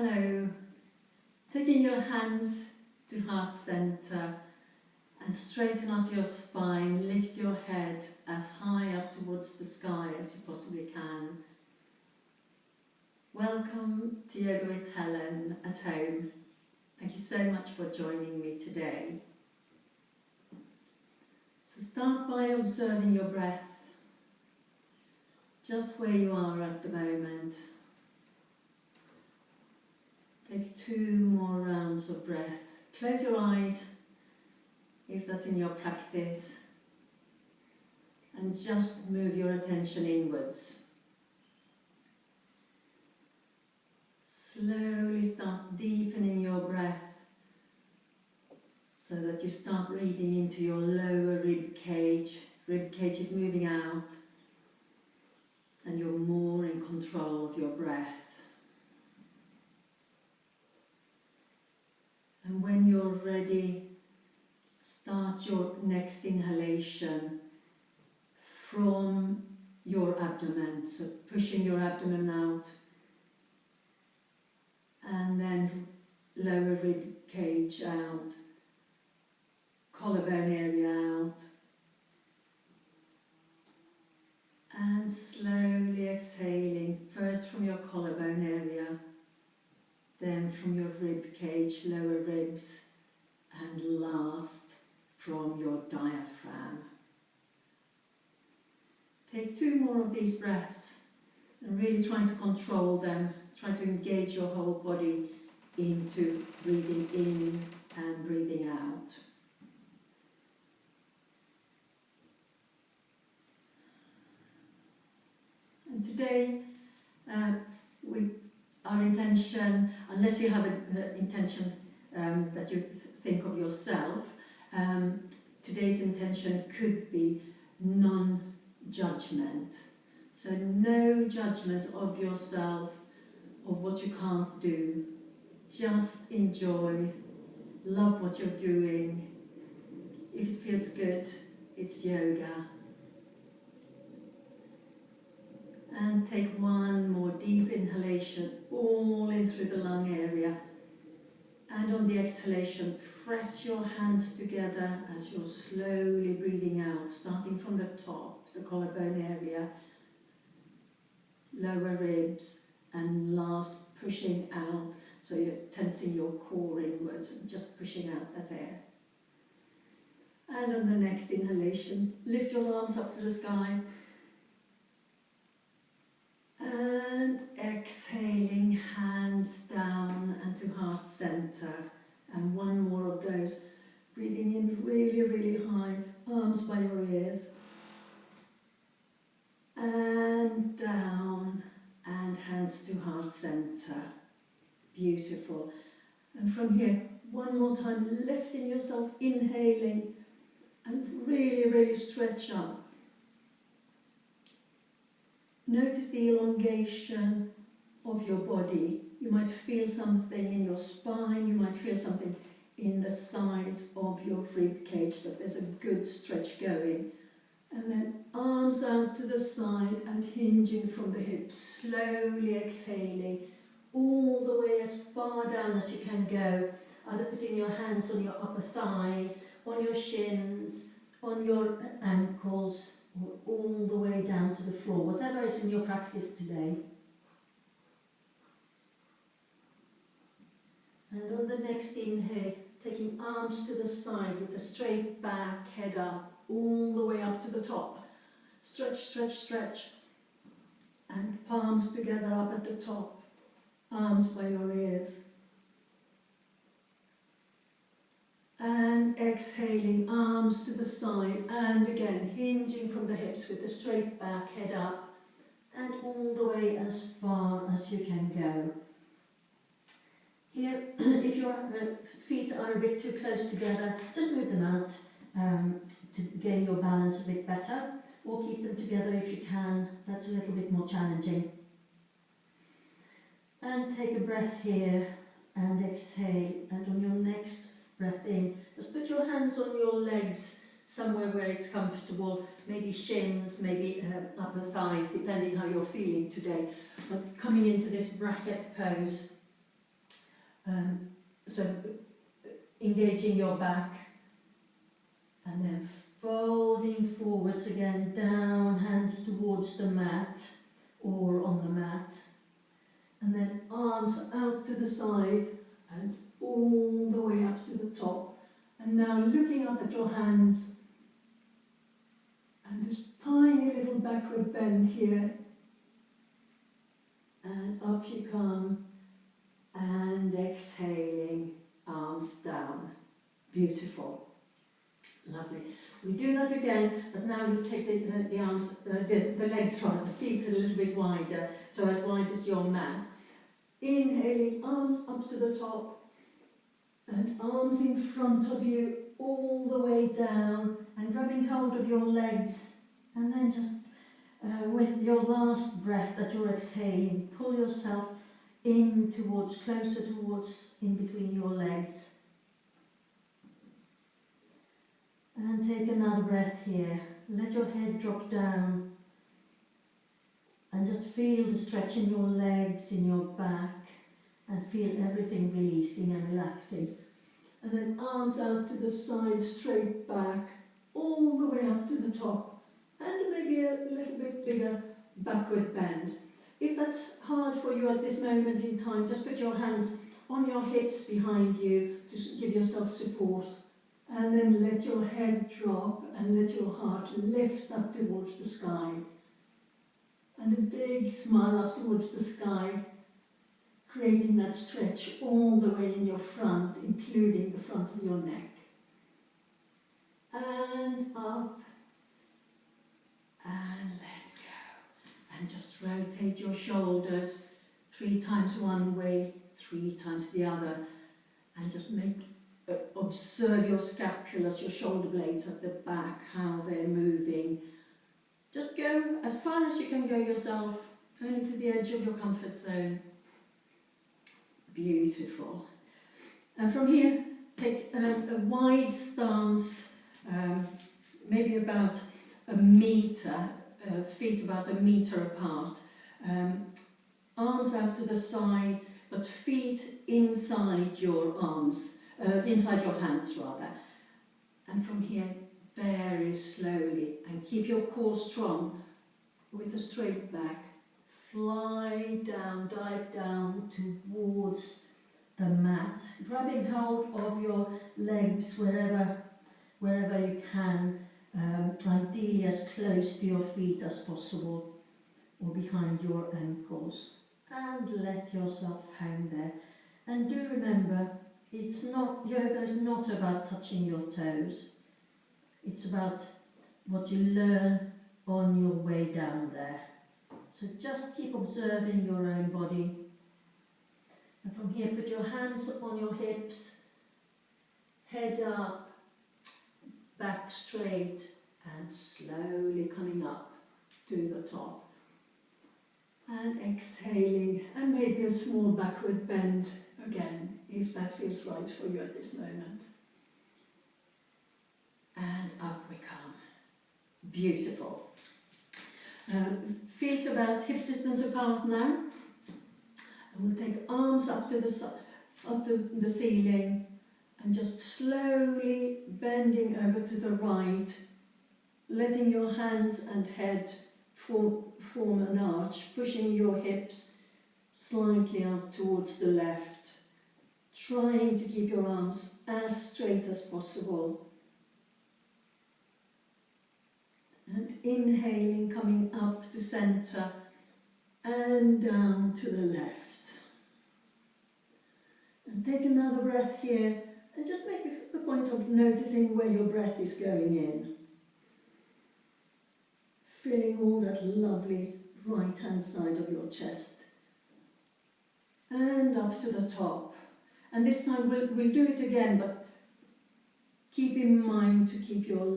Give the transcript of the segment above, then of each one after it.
Hello. Taking your hands to heart center and straighten up your spine. Lift your head as high up towards the sky as you possibly can. Welcome to Yoga with Helen at home. Thank you so much for joining me today. So start by observing your breath, just where you are at the moment. Take 2 more rounds of breath. Close your eyes if that's in your practice, and just move your attention inwards. Slowly start deepening your breath so that you start breathing into your lower rib cage. Rib cage is moving out and you're more in control of your breath. And when you're ready, start your next inhalation from your abdomen, so pushing your abdomen out, and then lower rib cage out, collarbone area out, and slowly exhaling, first from your collarbone area, then from your rib cage, lower ribs, and last from your diaphragm. Take 2 more of these breaths and really try to control them. Try to engage your whole body into breathing in and breathing out. And today, our intention, unless you have an intention that you think of yourself, today's intention could be non-judgment. So no judgment of yourself, of what you can't do. Just enjoy, love what you're doing. If it feels good, it's yoga. And take 1 more deep inhalation, all in through the lung area. And on the exhalation, press your hands together as you're slowly breathing out, starting from the top, the collarbone area, lower ribs, and last pushing out. So you're tensing your core inwards and just pushing out that air. And on the next inhalation, lift your arms up to the sky. And exhaling, hands down and to heart center. And 1 more of those. Breathing in really, really high, arms by your ears. And down, and hands to heart center. Beautiful. And from here, 1 more time, lifting yourself, inhaling, and really, really stretch up. Notice the elongation of your body. You might feel something in your spine, you might feel something in the sides of your rib cage, that there's a good stretch going. And then arms out to the side and hinging from the hips, slowly exhaling all the way as far down as you can go, either putting your hands on your upper thighs, on your shins, on your ankles, or all the way down to the floor, whatever is in your practice today. And on the next inhale, taking arms to the side with a straight back, head up, all the way up to the top. Stretch, stretch, stretch. And palms together up at the top, arms by your ears. And exhaling, arms to the side, and again hinging from the hips with the straight back, head up, and all the way as far as you can go. Here, if your feet are a bit too close together, just move them out to gain your balance a bit better, or keep them together if you can. That's a little bit more challenging. And take a breath here, and exhale, and on your next breath in, just put your hands on your legs, somewhere where it's comfortable, maybe shins, maybe upper thighs, depending how you're feeling today. But coming into this bracket pose, So engaging your back, and then folding forwards again, down, hands towards the mat or on the mat, and then arms out to the side and all the way up to the top. And now looking up at your hands, and this tiny little backward bend here, and up you come, and exhaling, arms down. Beautiful. Lovely. We do that again, but now we'll take the arms, the legs rather, the feet a little bit wider, so as wide as your mat. Inhaling, arms up to the top, and arms in front of you all the way down, and grabbing hold of your legs, and then just with your last breath that you're exhaling, pull yourself in towards, closer towards, in between your legs. And take another breath here. Let your head drop down and just feel the stretch in your legs, in your back, and feel everything releasing and relaxing. And then arms out to the side, straight back, all the way up to the top, and maybe a little bit bigger backward bend. If that's hard for you at this moment in time, just put your hands on your hips behind you to give yourself support. And then let your head drop and let your heart lift up towards the sky. And a big smile up towards the sky, creating that stretch all the way in your front, including the front of your neck. And up, and let go. And just rotate your shoulders 3 times one way, 3 times the other, and just observe your scapulas, your shoulder blades at the back, how they're moving. Just go as far as you can go yourself, only to the edge of your comfort zone. Beautiful. And from here, take a wide stance, maybe about a meter, feet about a meter apart. Arms out to the side, but feet inside your arms. Inside your hands rather. And from here, very slowly, and keep your core strong with a straight back. Fly down, dive down towards the mat, grabbing hold of your legs wherever you can, ideally as close to your feet as possible, or behind your ankles. And let yourself hang there. And do remember, yoga is not about touching your toes. It's about what you learn on your way down there. So just keep observing your own body. And from here, put your hands on your hips, head up, back straight, and slowly coming up to the top. And exhaling, and maybe a small backward bend again, if that feels right for you at this moment. And up we come. Beautiful. Feet about hip distance apart now. And we'll take arms up to the ceiling, and just slowly bending over to the right, letting your hands and head form an arch, pushing your hips slightly out towards the left, trying to keep your arms as straight as possible. And inhaling, coming up to center and down to the left. And take another breath here, and just make a point of noticing where your breath is going in. Feeling all that lovely right hand side of your chest. And up to the top. And this time we'll do it again, but keep in mind to keep your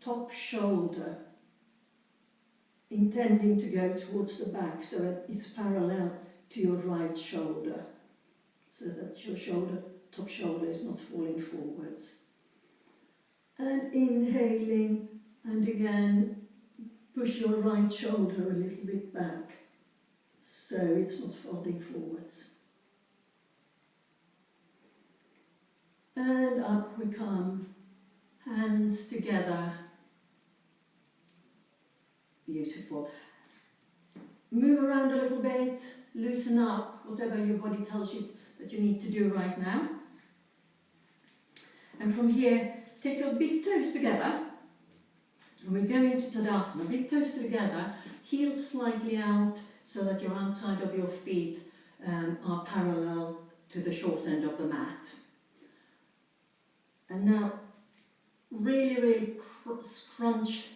top shoulder intending to go towards the back, so that it's parallel to your right shoulder, so that your top shoulder is not falling forwards. And inhaling, and again push your right shoulder a little bit back, so it's not folding forwards. And up we come, hands together. Beautiful. Move around a little bit, loosen up, whatever your body tells you that you need to do right now. And from here, take your big toes together. And we're going into Tadasana. Big toes together, heels slightly out so that your outside of your feet are parallel to the short end of the mat. And now, really, really scrunch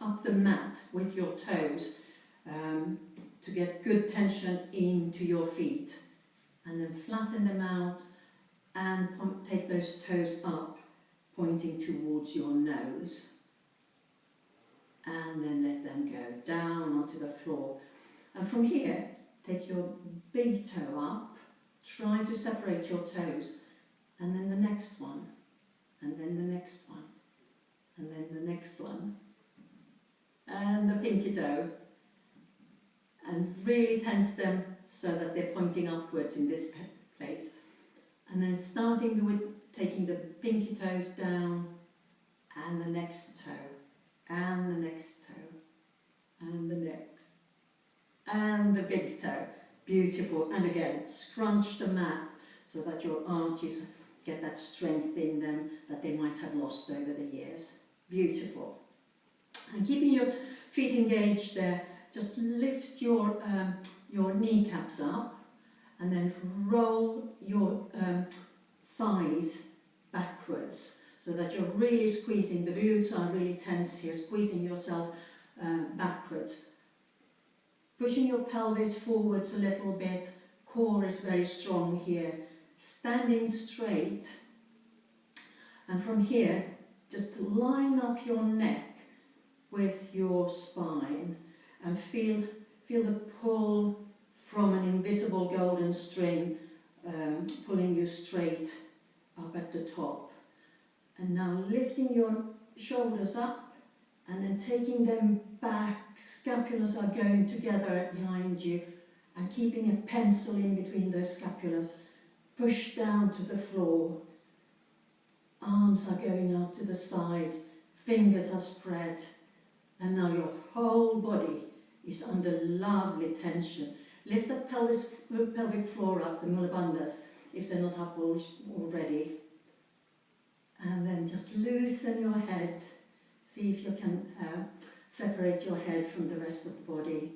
up the mat with your toes to get good tension into your feet. And then flatten them out and take those toes up, pointing towards your nose. And then let them go down onto the floor. And from here, take your big toe up, try to separate your toes, and then the next one, and then the next one, and then the next one, and the pinky toe. And really tense them so that they're pointing upwards in this place. And then starting with taking the pinky toes down, and the next toe, and the next toe, and the next, and the big toe. Beautiful. And again, scrunch the mat so that your arches get that strength in them that they might have lost over the years. Beautiful. And keeping your feet engaged there, just lift your kneecaps up and then roll your thighs backwards so that you're really squeezing, the glutes are really tense here, squeezing yourself backwards. Pushing your pelvis forwards a little bit, core is very strong here, standing straight. And from here, just line up your neck with your spine and feel the pull from an invisible golden string pulling you straight up at the top. And now lifting your shoulders up and then taking them back, scapulas are going together behind you and keeping a pencil in between those scapulas. Push down to the floor. Arms are going out to the side, fingers are spread, and now your whole body is under lovely tension. Lift that pelvic floor up, the Mula Bandhas, if they're not up already. And then just loosen your head. See if you can separate your head from the rest of the body.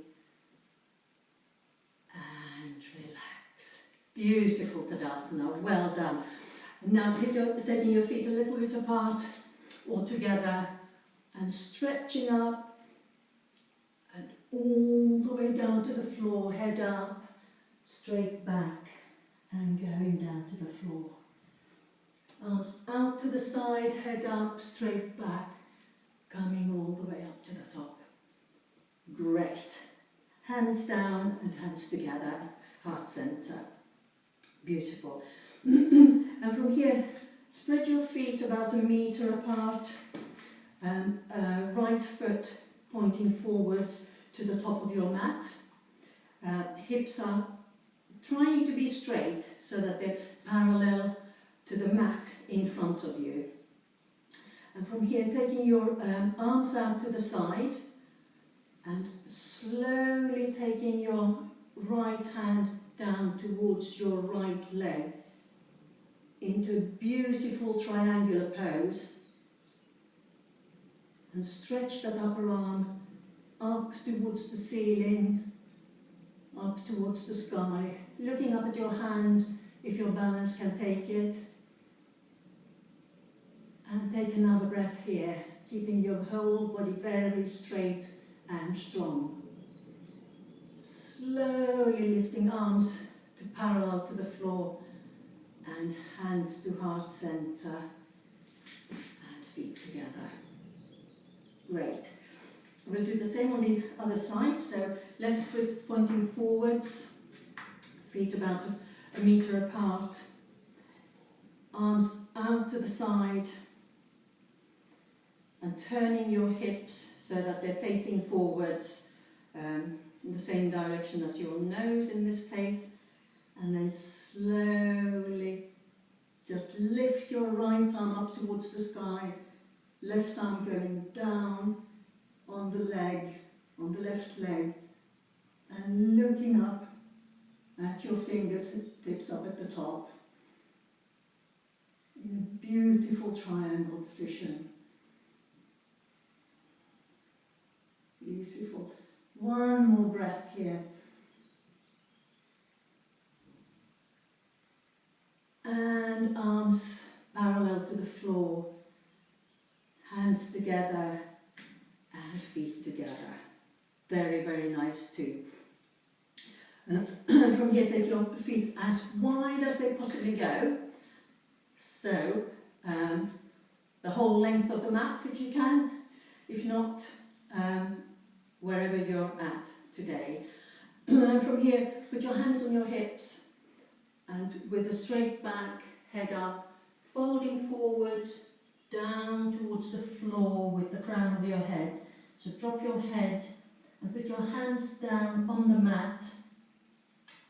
And relax. Beautiful Tadasana, well done. And now taking your feet a little bit apart or together and stretching up and all the way down to the floor, head up, straight back and going down to the floor. Arms out to the side, head up, straight back, coming all the way up to the top. Great. Hands down and hands together, heart center. Beautiful. And from here, spread your feet about 1 meter apart. Right foot pointing forwards to the top of your mat. Hips are trying to be straight so that they're parallel to the mat in front of you. And from here, taking your arms out to the side and slowly taking your right hand down towards your right leg into a beautiful triangular pose. And stretch that upper arm up towards the ceiling, up towards the sky, looking up at your hand if your balance can take it. And take another breath here, keeping your whole body very straight and strong. Slowly lifting arms to parallel to the floor and hands to heart center and feet together. Great. We'll do the same on the other side. So left foot pointing forwards, feet about 1 meter apart, arms out to the side, and turning your hips so that they're facing forwards in the same direction as your nose in this place, and then slowly Just lift your right arm up towards the sky, left arm going down on the leg, on the left leg, and looking up at your fingertips up at the top in a beautiful triangle position. Beautiful. One more breath here. And arms parallel to the floor, hands together and feet together. Very, very nice too. From here, take your feet as wide as they possibly go. So, the whole length of the mat if you can. If not, wherever you're at today. From here, put your hands on your hips and with a straight back, head up, folding forwards, down towards the floor with the crown of your head. So drop your head and put your hands down on the mat,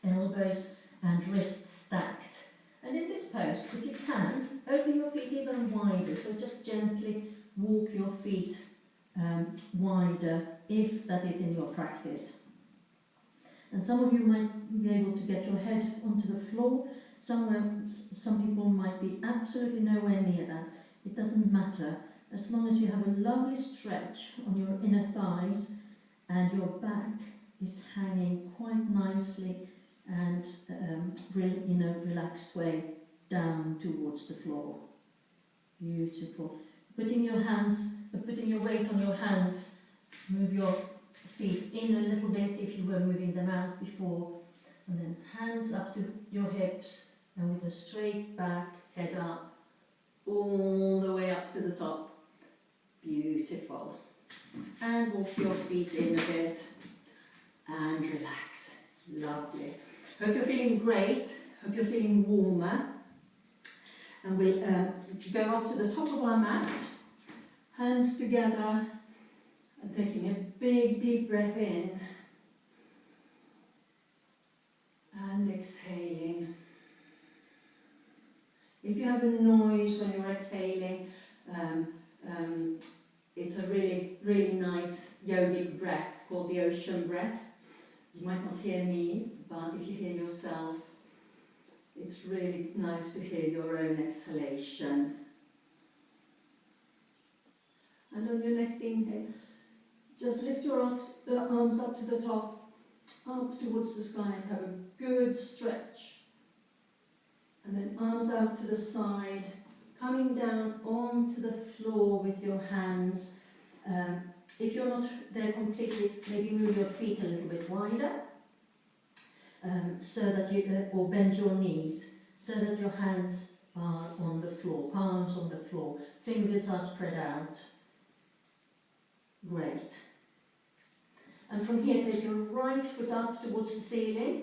elbows and wrists stacked. And in this pose, if you can, open your feet even wider, so just gently walk your feet wider if that is in your practice. And some of you might be able to get your head onto the floor. Some people might be absolutely nowhere near that. It doesn't matter, as long as you have a lovely stretch on your inner thighs and your back is hanging quite nicely and in a relaxed way down towards the floor. Beautiful. Putting your weight on your hands, move your feet in a little bit if you were moving them out before, and then hands up to your hips and with a straight back, head up, all the way up to the top. Beautiful. And walk your feet in a bit and relax. Lovely. Hope you're feeling great. Hope you're feeling warmer. And we'll go up to the top of our mat, hands together, and taking a big deep breath in and exhaling. If you have a noise when you're exhaling, it's a really, really nice yogic breath called the ocean breath. You might not hear me, but if you hear yourself, it's really nice to hear your own exhalation. And on your next inhale, just lift your arms up to the top, up towards the sky, and have a good stretch. And then arms out to the side, coming down onto the floor with your hands. If you're not there completely, maybe move your feet a little bit wider, so that you, or bend your knees, so that your hands are on the floor, palms on the floor, fingers are spread out. Great. And from here, take your right foot up towards the ceiling,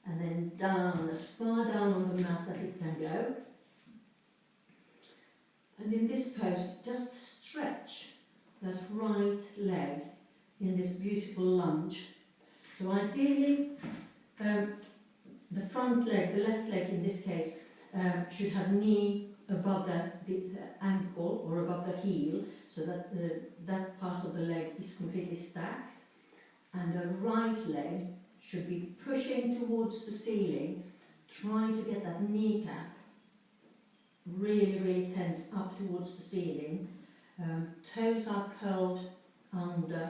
and then down, as far down on the mat as it can go. And in this pose, just stretch that right leg in this beautiful lunge. So ideally, the front leg, the left leg in this case, should have knee above the ankle or above the heel, so that that part of the leg is completely stacked. And the right leg should be pushing towards the ceiling, trying to get that kneecap really, really tense up towards the ceiling. Toes are curled under,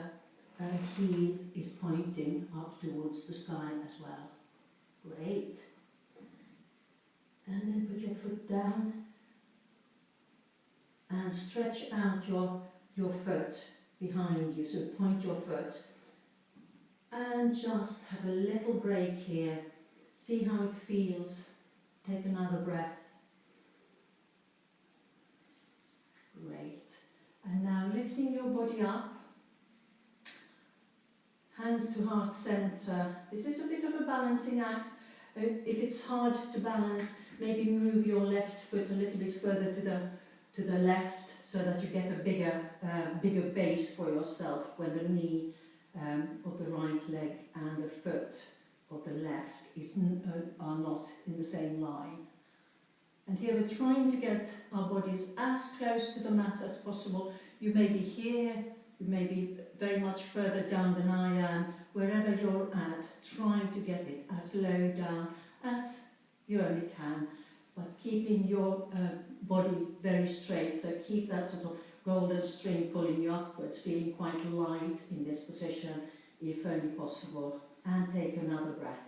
and heel is pointing up towards the sky as well. Great. And then put your foot down and stretch out your foot behind you. So point your foot and just have a little break here. See how it feels. Take another breath. Great. And now lifting your body up. Hands to heart center. This is a bit of a balancing act. If it's hard to balance, maybe move your left foot a little bit further to the left, so that you get a bigger base for yourself when the knee of the right leg and the foot of the left are not in the same line. And here we're trying to get our bodies as close to the mat as possible. You may be here, you may be very much further down than I am. Wherever you're at, trying to get it as low down as you only can, but keeping your body very straight. So keep that sort of golden string pulling you upwards, feeling quite light in this position, if only possible. And take another breath.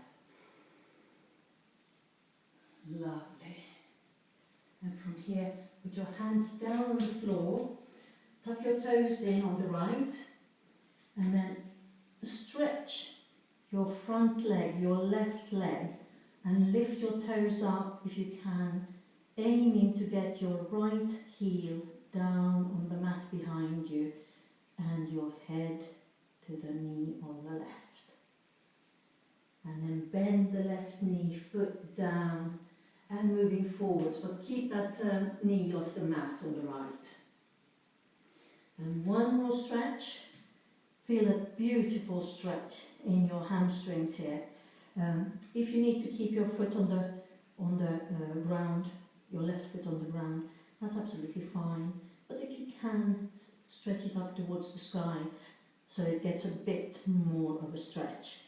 Lovely. And from here, put your hands down on the floor, tuck your toes in on the right, and then stretch your front leg, your left leg, and lift your toes up if you can, aiming to get your right heel down on the mat behind you and your head to the knee on the left. And then bend the left knee, foot down, and moving forwards, but keep that knee off the mat on the right. And one more stretch. Feel a beautiful stretch in your hamstrings here. If you need to keep your foot on the ground, your left foot on the ground, that's absolutely fine. But if you can, stretch it up towards the sky so it gets a bit more of a stretch.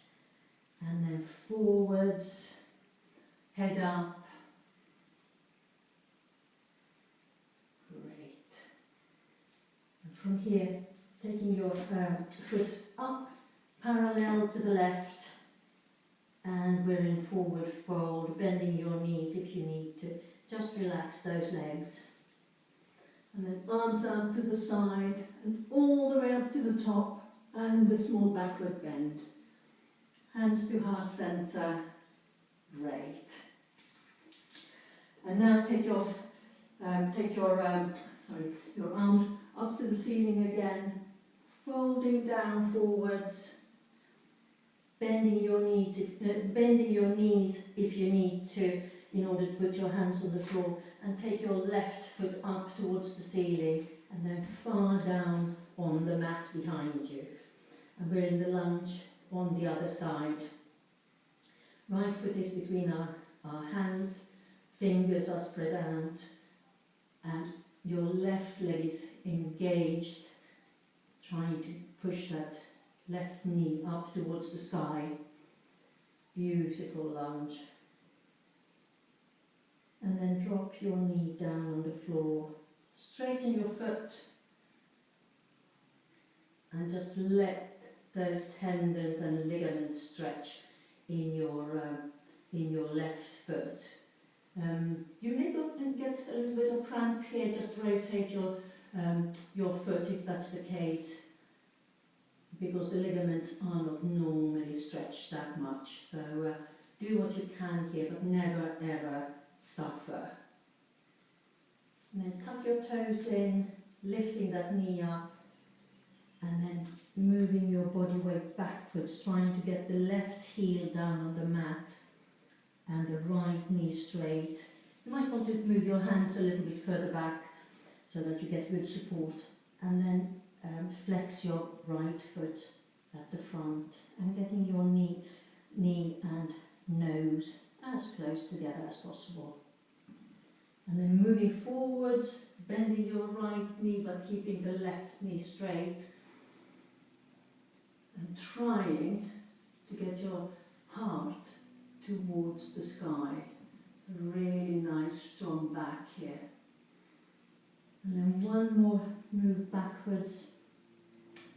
And then forwards, head up. Great. And from here, taking your foot up, parallel to the left, and we're in forward fold, bending your knees if you need to. Just relax those legs. And then arms out to the side, and all the way up to the top, and a small backward bend. Hands to heart center. Great. And now take your arms up to the ceiling again, folding down forwards, bending your knees if you need to, in order to put your hands on the floor, and take your left foot up towards the ceiling and then far down on the mat behind you. And we're in the lunge on the other side. Right foot is between our hands, fingers are spread out, and your left leg is engaged, trying to push that left knee up towards the sky. Beautiful lunge. And then drop your knee down on the floor. Straighten your foot and just let those tendons and ligaments stretch in your left foot. You may get a little bit of cramp here. Just rotate your foot if that's the case, because the ligaments are not normally stretched that much. So do what you can here, but never ever suffer. And then tuck your toes in, lifting that knee up, and then moving your body weight backwards, trying to get the left heel down on the mat and the right knee straight. You might want to move your hands a little bit further back so that you get good support, and then flex your right foot at the front and getting your knee and nose as close together as possible. And then moving forwards, bending your right knee but keeping the left knee straight, and trying to get your heart towards the sky. It's a really nice strong back here. And then one more move backwards,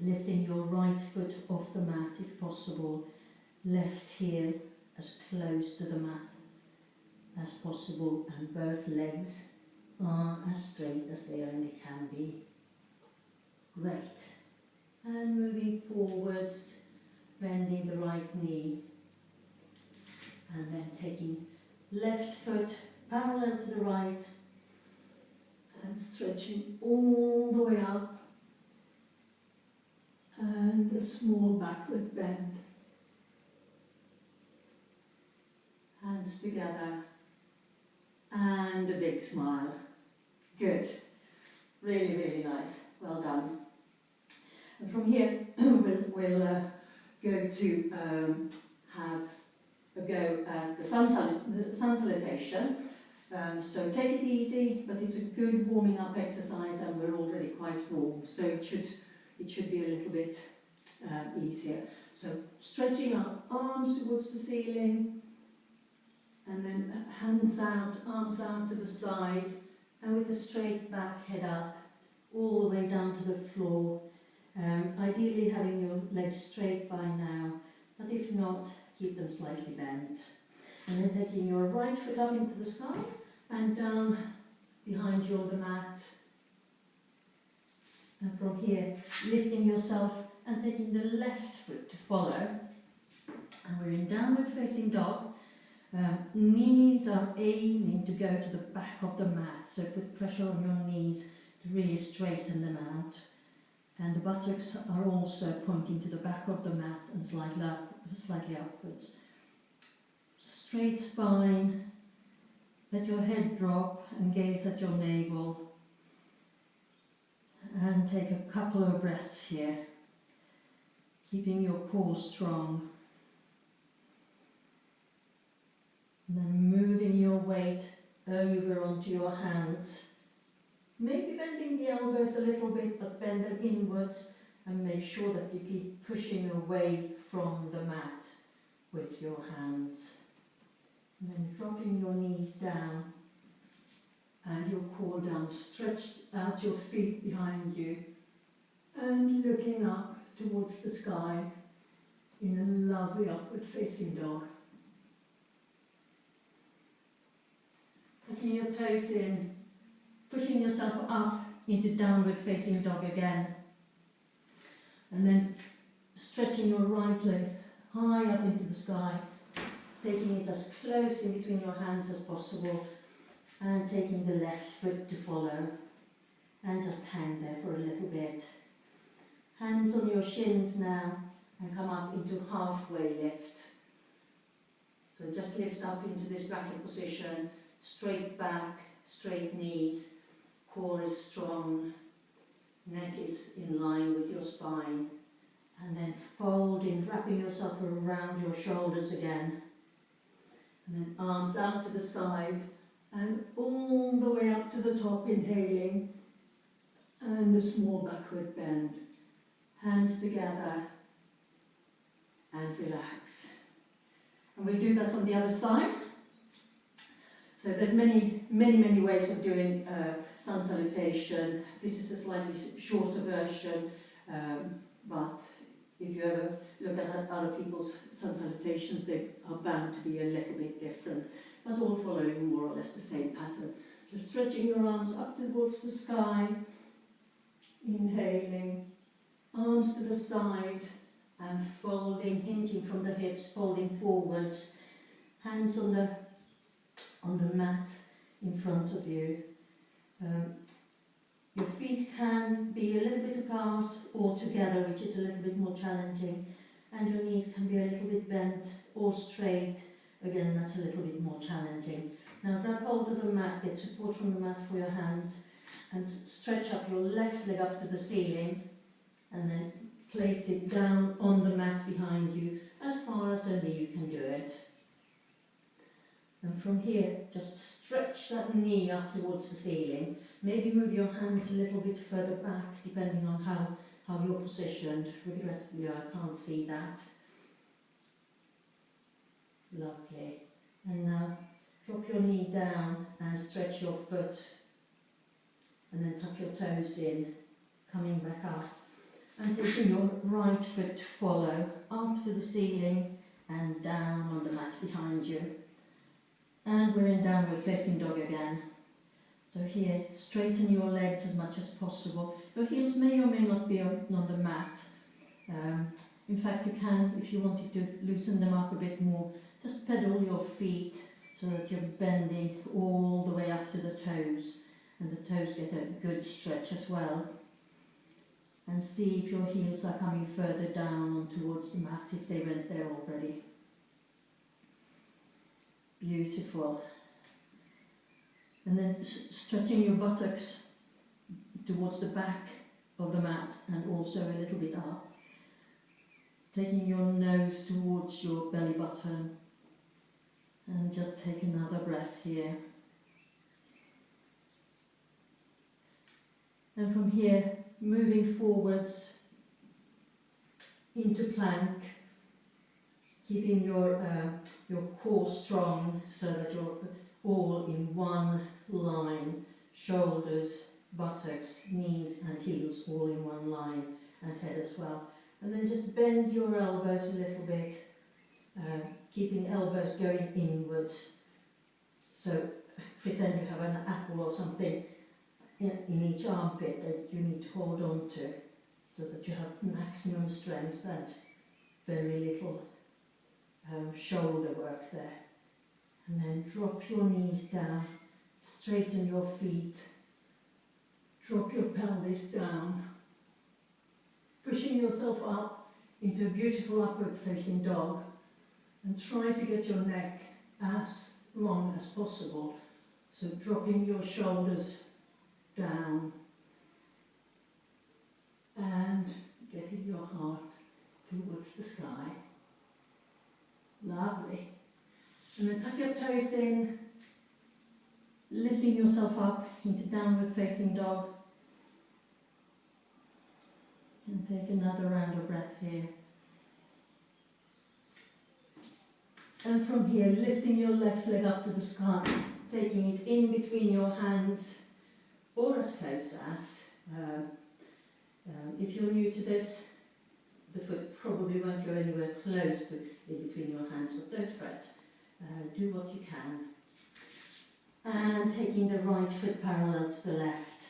lifting your right foot off the mat if possible, left heel as close to the mat as possible, and both legs are as straight as they only can be. Great. And moving forwards, bending the right knee, and then taking left foot parallel to the right and stretching all the way up, and a small backward bend. Hands together and a big smile. Good. Really, really nice. Well done. And from here, we'll go to have a go at the sun salutation. So take it easy, but it's a good warming up exercise, and we're already quite warm, so it should be a little bit easier. So stretching up, arms towards the ceiling, and then hands out, arms out to the side, and with a straight back, head up, all the way down to the floor. Ideally having your legs straight by now, but if not, keep them slightly bent. And then taking your right foot up into the sky and down behind you on the mat. And from here, lifting yourself and taking the left foot to follow. And we're in downward facing dog. Knees are aiming to go to the back of the mat, so put pressure on your knees to really straighten them out. And the buttocks are also pointing to the back of the mat and slightly upwards. Straight spine, let your head drop and gaze at your navel. And take a couple of breaths here, keeping your core strong. And then moving your weight over onto your hands. Maybe bending the elbows a little bit, but bend them inwards and make sure that you keep pushing away from the mat with your hands. And then dropping your knees down and your core down. Stretch out your feet behind you and looking up towards the sky in a lovely upward facing dog. Tucking your toes in, pushing yourself up into downward facing dog again. And then stretching your right leg high up into the sky, taking it as close in between your hands as possible, and taking the left foot to follow. And just hang there for a little bit. Hands on your shins now, and come up into halfway lift. So just lift up into this bracket position, straight back, straight knees, core is strong, neck is in line with your spine, and then folding, wrapping yourself around your shoulders again, and then arms out to the side and all the way up to the top, inhaling, and a small backward bend, hands together and relax. And we'll do that on the other side. So there's many ways of doing sun salutation. This is a slightly shorter version, but if you ever look at other people's sun salutations, they are bound to be a little bit different, but all following more or less the same pattern. So stretching your arms up towards the sky, inhaling, arms to the side, and folding, hinging from the hips, folding forwards, hands on the mat in front of you. Your feet can be a little bit apart or together, which is a little bit more challenging, and your knees can be a little bit bent or straight. Again, that's a little bit more challenging. Now grab hold of the mat, get support from the mat for your hands, and stretch up your left leg up to the ceiling, and then place it down on the mat behind you as far as only you can do it. And from here, just stretch that knee up towards the ceiling. Maybe move your hands a little bit further back, depending on how you're positioned. Regrettably, I can't see that. Lovely. And now, drop your knee down and stretch your foot. And then tuck your toes in, coming back up. And taking your right foot to follow, up to the ceiling and down on the mat behind you. And we're in downward facing dog again. So here, straighten your legs as much as possible. Your heels may or may not be on the mat. In fact, you can, if you wanted to loosen them up a bit more, just pedal your feet so that you're bending all the way up to the toes. And the toes get a good stretch as well. And see if your heels are coming further down towards the mat, if they went there already. Beautiful. And then stretching your buttocks towards the back of the mat and also a little bit up. Taking your nose towards your belly button. And just take another breath here. And from here, moving forwards into plank, keeping your core strong so that you're all in one line, shoulders, buttocks, knees and heels all in one line, and head as well. And then just bend your elbows a little bit, keeping elbows going inwards. So pretend you have an apple or something in each armpit that you need to hold on to, so that you have maximum strength and very little shoulder work there. And then drop your knees down, straighten your feet, drop your pelvis down, pushing yourself up into a beautiful upward facing dog, and try to get your neck as long as possible. So dropping your shoulders down and getting your heart towards the sky. Lovely. And then tuck your toes in, lifting yourself up into downward facing dog. And take another round of breath here. And from here, lifting your left leg up to the sky, taking it in between your hands, or as close as. If you're new to this, the foot probably won't go anywhere close to in between your hands, but don't fret. Do what you can. And taking the right foot parallel to the left.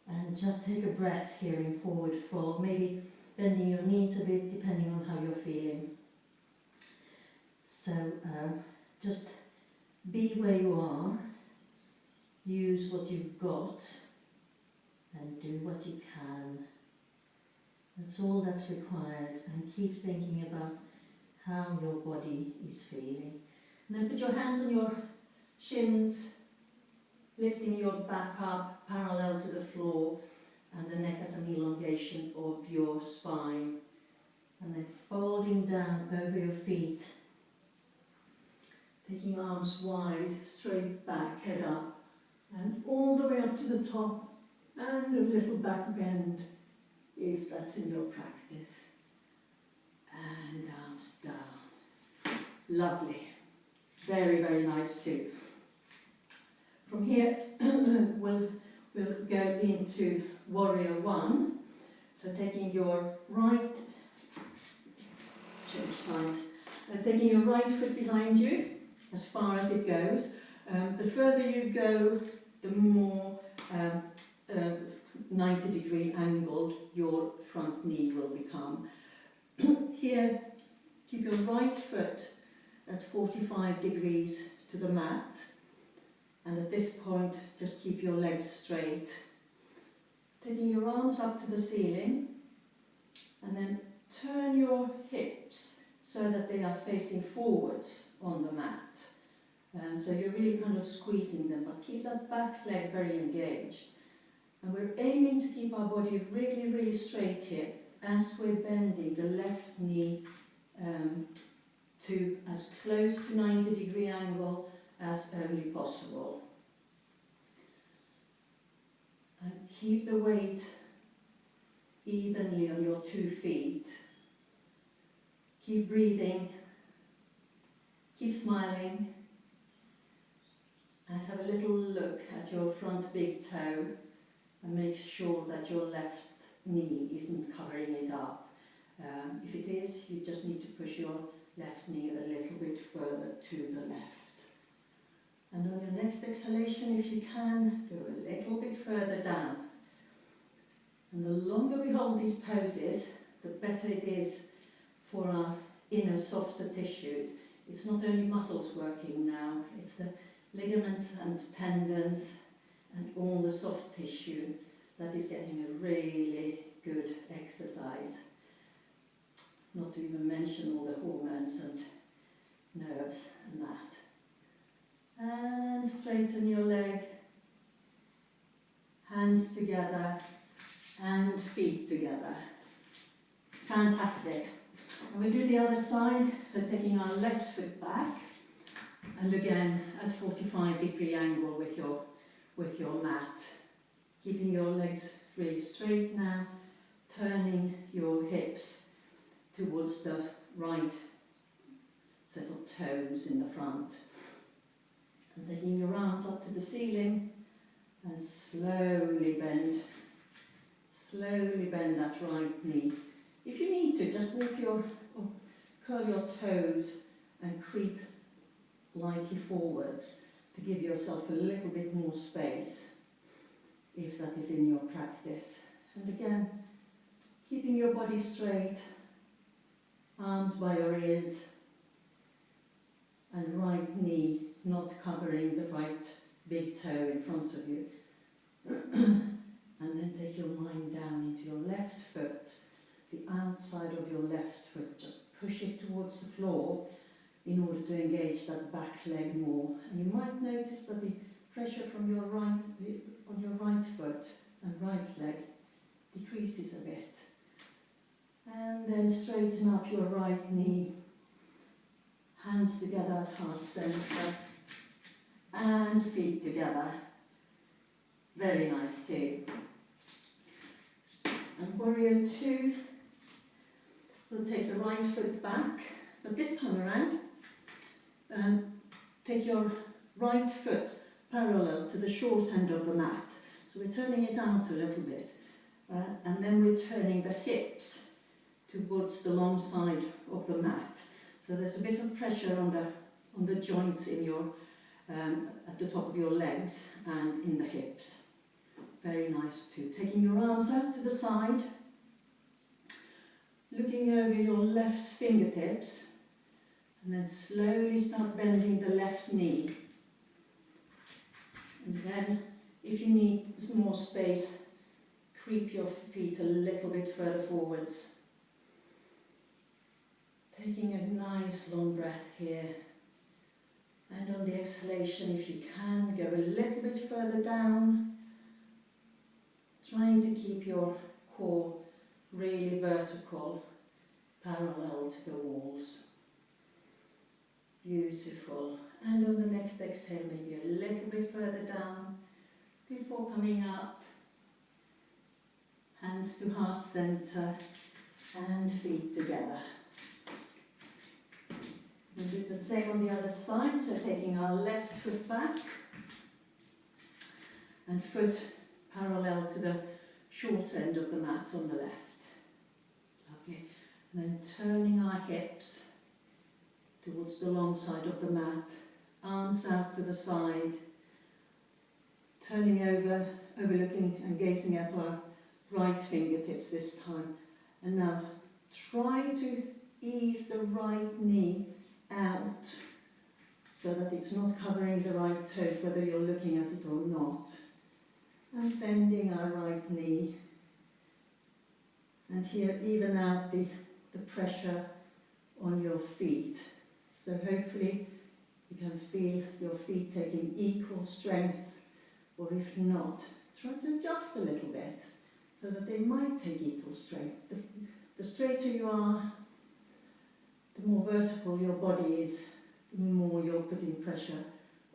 And just take a breath here in forward fold, maybe bending your knees a bit depending on how you're feeling. So just be where you are, use what you've got, and do what you can. That's all that's required, and keep thinking about how your body is feeling. And then put your hands on your shins, lifting your back up parallel to the floor, and the neck as an elongation of your spine. And then folding down over your feet, taking arms wide, straight back, head up, and all the way up to the top, and a little back bend, if that's in your practice. And arms down. Lovely. Very, very nice too. From here, we'll go into Warrior One. So taking your right, change sides, taking your right foot behind you, as far as it goes. The further you go, the more 90-degree angled your front knee will become. Here, keep your right foot at 45 degrees to the mat, and at this point just keep your legs straight. Taking your arms up to the ceiling, and then turn your hips so that they are facing forwards on the mat. So you're really kind of squeezing them, but keep that back leg very engaged. And we're aiming to keep our body really, really straight here as we're bending the left knee to as close to 90-degree angle as only possible. And keep the weight evenly on your 2 feet. Keep breathing, keep smiling, and have a little look at your front big toe and make sure that your left knee isn't covering it up. If it is, you just need to push your left knee a little bit further to the left. And on your next exhalation, if you can, go a little bit further down. And the longer we hold these poses, the better it is for our inner softer tissues. It's not only muscles working now, it's the ligaments and tendons and all the soft tissue that is getting a really good exercise. Not to even mention all the hormones and nerves and that. And straighten your leg, hands together and feet together. Fantastic. And we'll do the other side, so taking our left foot back, and again at 45-degree angle with your mat. Keeping your legs really straight now, turning your hips towards the right set of toes in the front. And taking your arms up to the ceiling and slowly bend that right knee. If you need to, just curl your toes and creep lightly forwards to give yourself a little bit more space, if that is in your practice. And again, keeping your body straight, arms by your ears, and right knee not covering the right big toe in front of you. And then take your mind down into your left foot, the outside of your left foot. Just push it towards the floor in order to engage that back leg more. And you might notice that the pressure from your on your right foot and right leg decreases a bit. And then straighten up your right knee, hands together at heart center, and feet together. Very nice too. And warrior two, we'll take the right foot back, but this time around, take your right foot parallel to the short end of the mat. So we're turning it out a little bit, and then we're turning the hips towards the long side of the mat. So there's a bit of pressure on the joints in your at the top of your legs and in the hips. Very nice too. Taking your arms out to the side, looking over your left fingertips, and then slowly start bending the left knee. And then, if you need some more space, creep your feet a little bit further forwards. Taking a nice long breath here. And on the exhalation, if you can, go a little bit further down. Trying to keep your core really vertical, parallel to the walls. Beautiful. And on the next exhale, maybe a little bit further down before coming up. Hands to heart center and feet together. We'll do the same on the other side, so taking our left foot back and foot parallel to the short end of the mat on the left. Lovely. And then turning our hips towards the long side of the mat, arms out to the side, turning over, overlooking and gazing at our right fingertips this time. And now try to ease the right knee out so that it's not covering the right toes, whether you're looking at it or not. And bending our right knee. And here even out the pressure on your feet. So hopefully you can feel your feet taking equal strength, or if not, try to adjust a little bit so that they might take equal strength. The straighter you are, the more vertical your body is, the more you're putting pressure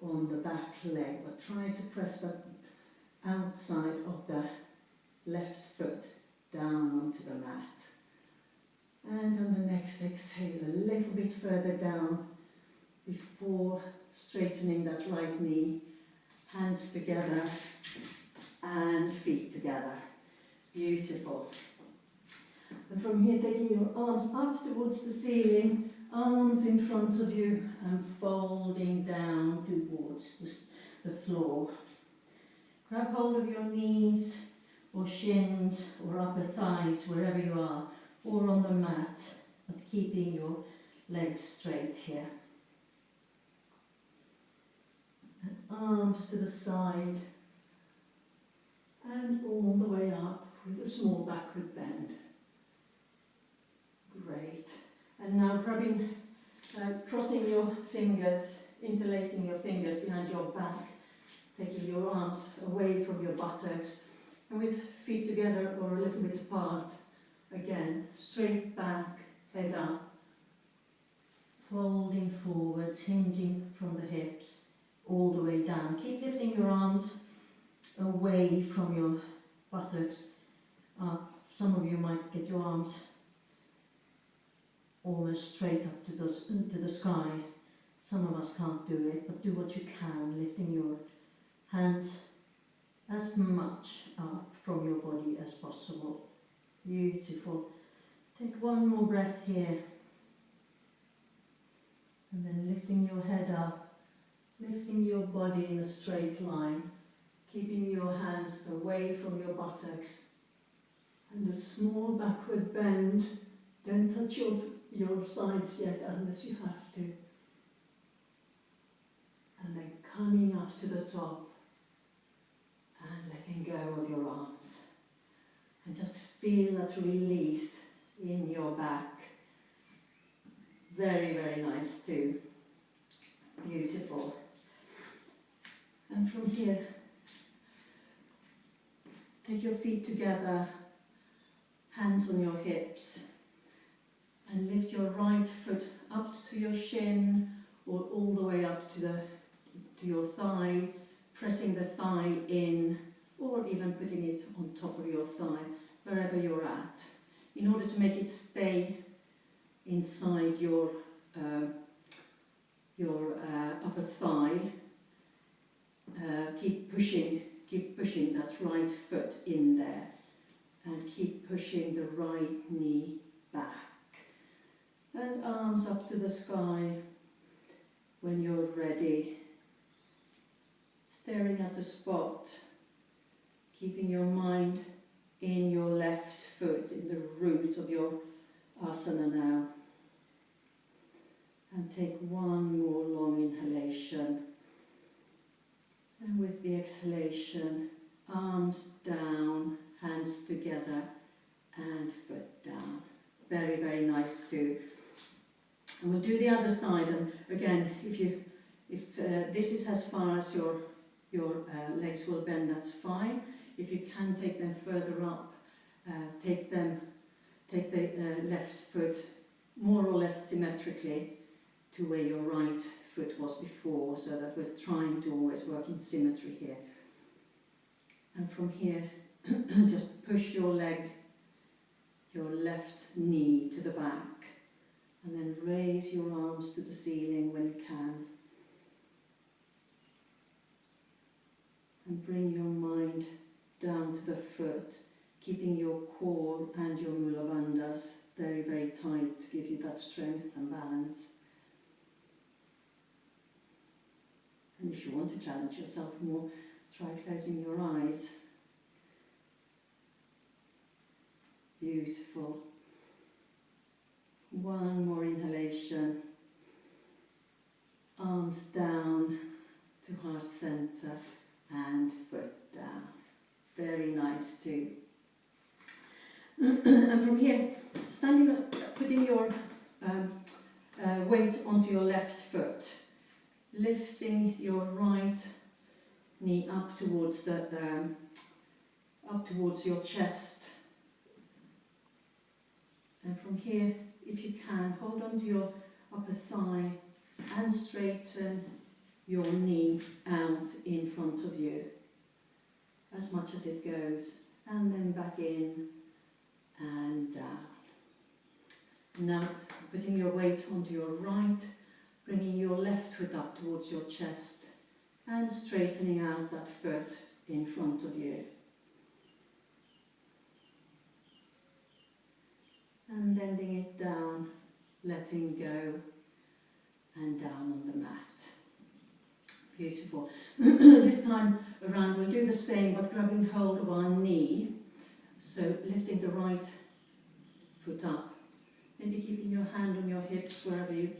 on the back leg. But try to press that outside of the left foot down onto the mat. And on the next exhale, a little bit further down before straightening that right knee. Hands together and feet together. Beautiful. And from here, taking your arms up towards the ceiling, arms in front of you, and folding down towards the floor. Grab hold of your knees, or shins, or upper thighs, wherever you are, or on the mat, but keeping your legs straight here. And arms to the side, and all the way up with a small backward bend. Great. And now crossing your fingers, interlacing your fingers behind your back, taking your arms away from your buttocks, and with feet together or a little bit apart. Again, straight back, head up, folding forwards, hinging from the hips, all the way down. Keep lifting your arms away from your buttocks up. Some of you might get your arms almost straight up to the sky. Some of us can't do it, but do what you can, lifting your hands as much up from your body as possible. Beautiful. Take one more breath here. And then lifting your head up, lifting your body in a straight line, keeping your hands away from your buttocks. And a small backward bend. Don't touch your sides yet unless you have to. And then coming up to the top and letting go of your arms. And just feel that release in your back. Very, very nice too. Beautiful. And from here, take your feet together, hands on your hips, and lift your right foot up to your shin or all the way up to your thigh, pressing the thigh in, or even putting it on top of your thigh, wherever you're at, in order to make it stay inside your upper thigh. Keep pushing that right foot in there, and keep pushing the right knee back. And arms up to the sky when you're ready. Staring at the spot, keeping your mind in your left foot, in the root of your asana now. And take one more long inhalation. And with the exhalation, arms down, hands together, and foot down. Very, very nice too. And we'll do the other side. And again, if this is as far as your legs will bend, that's fine. If you can take them further up, take the left foot more or less symmetrically to where your right foot was before, so that we're trying to always work in symmetry here. And from here, just push your left knee to the back, and then raise your arms to the ceiling when you can. And bring your mind down to the foot, keeping your core and your mula bandhas very, very tight to give you that strength and balance. And if you want to challenge yourself more, try closing your eyes. Beautiful. One more inhalation. Arms down to heart center and foot down. Very nice too. And from here, standing up, putting your weight onto your left foot, lifting your right knee up towards your chest. And from here, if you can, hold on to your upper thigh and straighten your knee out in front of you as much as it goes, and then back in and down. Now putting your weight onto your right, bringing your left foot up towards your chest and straightening out that foot in front of you. And bending it down, letting go, and down on the mat. Beautiful. This time around we'll do the same, but grabbing hold of our knee. So lifting the right foot up. Maybe keeping your hand on your hips wherever you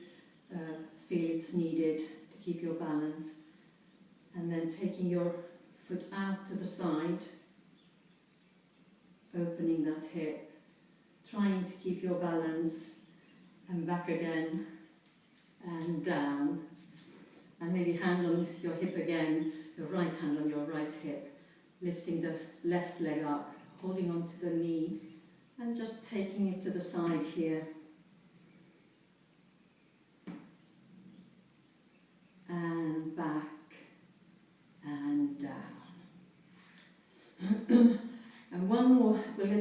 feel it's needed to keep your balance. And then taking your foot out to the side, opening that hip, trying to keep your balance, and back again, and down. And maybe hand on your hip again, your right hand on your right hip, lifting the left leg up, holding on to the knee, and just taking it to the side here. And back, and down.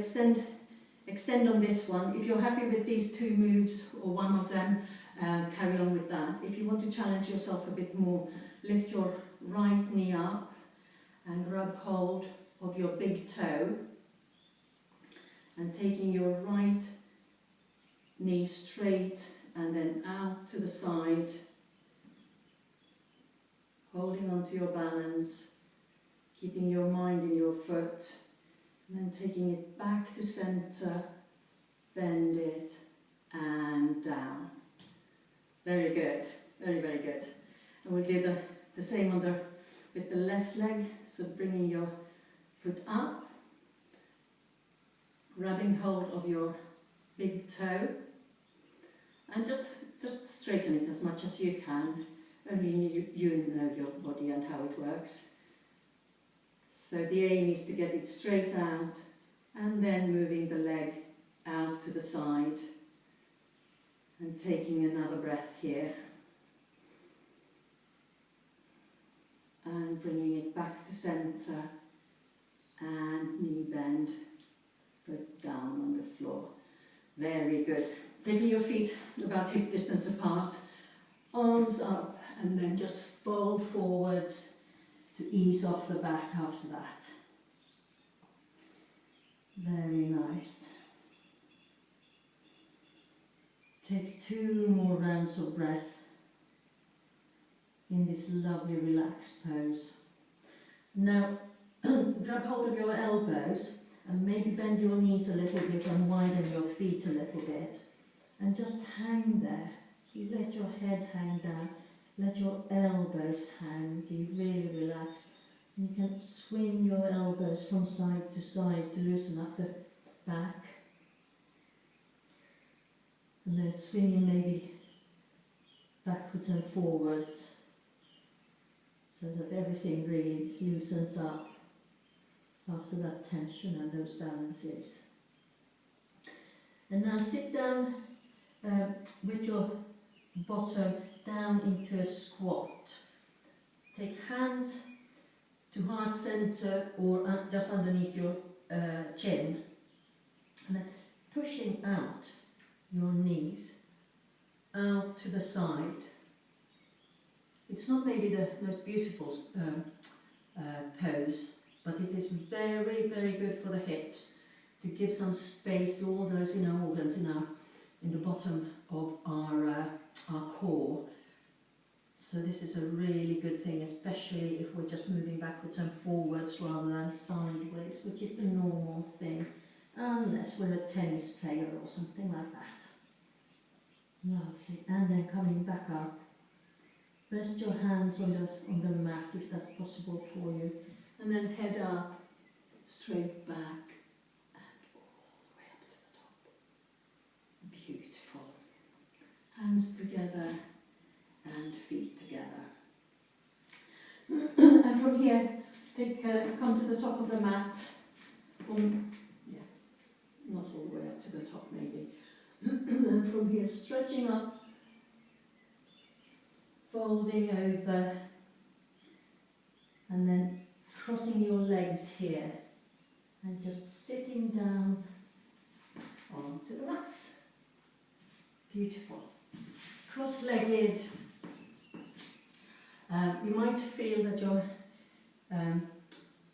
extend on this one. If you're happy with these two moves or one of them, carry on with that. If you want to challenge yourself a bit more, lift your right knee up and grab hold of your big toe, and taking your right knee straight and then out to the side, holding on to your balance, keeping your mind in your foot, and then taking it back to center, bend it, and down. Very good, very, very good. And we'll do the same with the left leg, so bringing your foot up, grabbing hold of your big toe, and just straighten it as much as you can. Only you know your body and how it works. So the aim is to get it straight out, and then moving the leg out to the side, and taking another breath here. And bringing it back to center, and knee bend, foot down on the floor. Very good. Taking your feet about hip distance apart, arms up, and then just fold forwards to ease off the back after that. Very nice. Take 2 more rounds of breath in this lovely relaxed pose. Now, grab hold of your elbows and maybe bend your knees a little bit and widen your feet a little bit, and just hang there. You let your head hang down, let your elbows hang, be really relaxed. You can swing your elbows from side to side to loosen up the back, and then swinging maybe backwards and forwards, so that everything really loosens up after that tension and those balances. And now sit down with your bottom down into a squat. Take hands to heart center or just underneath your chin, and then pushing out your knees out to the side. It's not maybe the most beautiful pose, but it is very, very good for the hips to give some space to all those inner organs in the bottom of our core. So this is a really good thing, especially if we're just moving backwards and forwards rather than sideways, which is the normal thing, unless we're a tennis player or something like that. Lovely. And then coming back up. Rest your hands on the mat if that's possible for you. And then head up, straight back, and all the way up to the top. Beautiful. Hands together and feet together. And from here, come to the top of the mat. Not all the way up to the top maybe. And from here, stretching up, folding over, and then crossing your legs here, and just sitting down onto the mat. Beautiful. Cross-legged. You might feel that your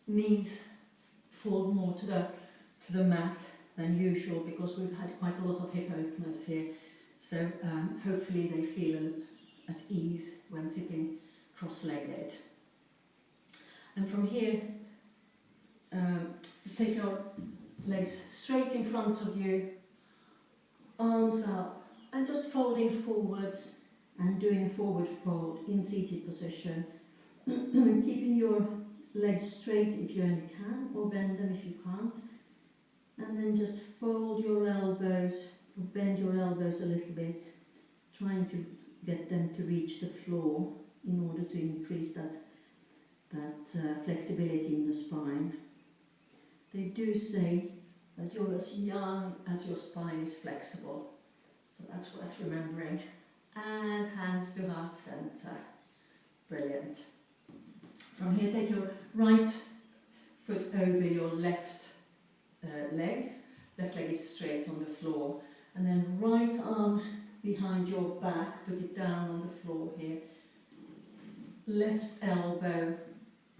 knees fall more to the mat than usual, because we've had quite a lot of hip openers here. So hopefully they feel at ease when sitting cross-legged. And from here, take your legs straight in front of you, arms up, and just folding forwards and doing a forward fold in seated position. Keeping your legs straight if you only can, or bend them if you can't. And then just fold your elbows, or bend your elbows a little bit, trying to get them to reach the floor in order to increase that flexibility in the spine. They do say that you're as young as your spine is flexible, so that's worth remembering. And hands to heart center. Brilliant. From here, take your right foot over your left leg, left leg is straight on the floor. And then right arm behind your back, put it down on the floor here. Left elbow